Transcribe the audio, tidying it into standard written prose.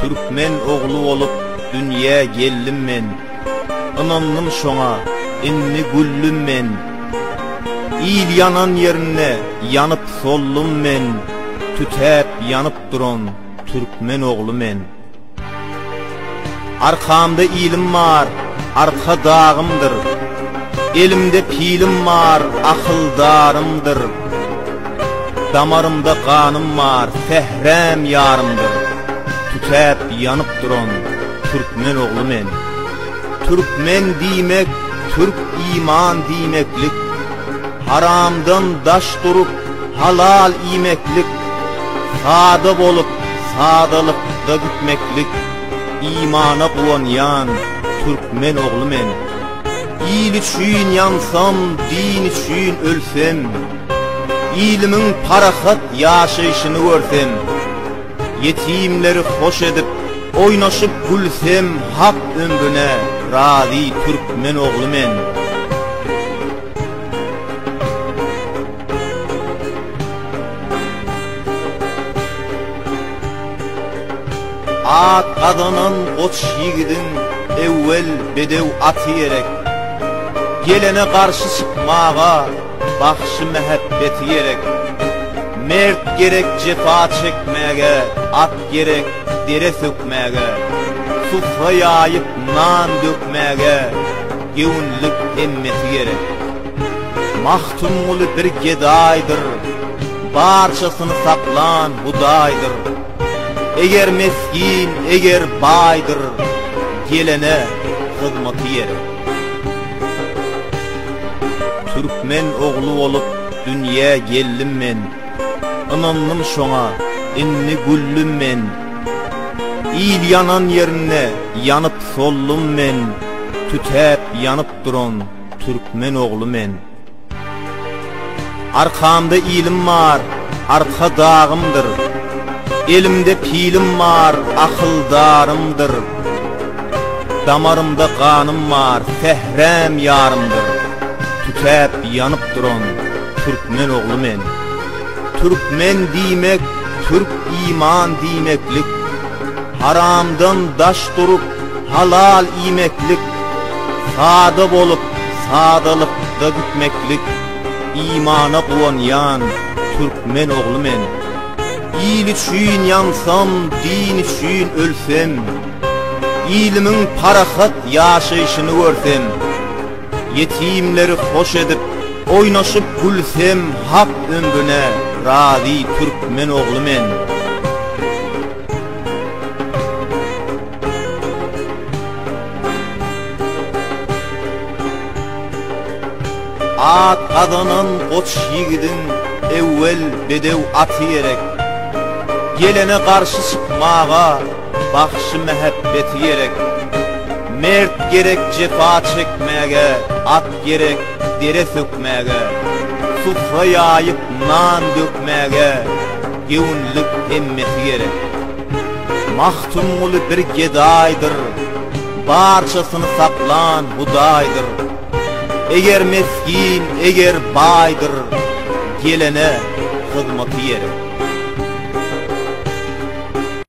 Türkmen oğlu olup dünya geldim men. Inandım şoňa, inni güllüm men. İl yanan yerine yanıp sollum men. Tütäp yanıp duran Türkmen oğlu men. Arkamda ilim var, arka dağımdır. Elimde pilim var, akıldarımdır. Damarımda kanım var, fehrem yarımdır. Tütäp yanıp duran Türkmen oğlu men. Türkmen diýmek, Türk iman diýmeklik. Haramdan daş durup halal iýmeklik. Sada bolup sadalykda gitmeklik. İmana guwanyan Türkmen oğlu men. İl üçin yansam, din üçin ölsem. İlimin parahat yaşayışını görsem. Yetimleri hoş edip oynaşıp gülsem. Hak ömrüne razi Türkmen oğlu men. At adanan koç yigidin evvel bedev atı yerek. Gelene karşı çıkmağa bakşı mehabbeti yerek. Mert gerek cefa çekmege, at gerek dere sökmege. Sufra yayıp nan dökmege, gevunluk emmeti gerek. Mahtumulu bir gedaydır, barçasını saklan hudaydır. Eger meskin, eger baydır, gelene hizmeti yerek. Türkmen oğlu olup dünya geldim men. Inandım şoňa, inni güllüm men. İl yanan yerine yanıp sollum men. Tütäp yanıp duran Türkmen oğlu men. Arkamda ilim var, arka dağımdır. Elimde pilim var, akıldarımdır. Damarımda kanım var, fehrem yarımdır. Tütäp yanıp duran Türkmen oğlu men. Türkmen diýmek, Türk iman diýmeklik. Haramdan daş durup halal iýmeklik. Sada bolup sadalykda gitmeklik. İmana guwanyan Türkmen oğlu men. İl üçin yansam, din üçin ölsem. İlimin parahat yaşayışını görsem. Yetimleri hoş edip oynaşıp gülsem. Hak ömrüne razi Türkmen oğlu men. At adanan koç yigidin evvel bedev atı yerek. Gelene karşı çıkmağa bakşı mehabbeti yerek. Mert gerek cefa çekmege, at gerek dere sökmege. Sufra yayıp nan dökmege, gevunluk emmeti gerek. Mahtumulu bir gedaydır, barçasını saklan hudaydır. Eger meskin, eger baydır, gelene hizmeti yerek.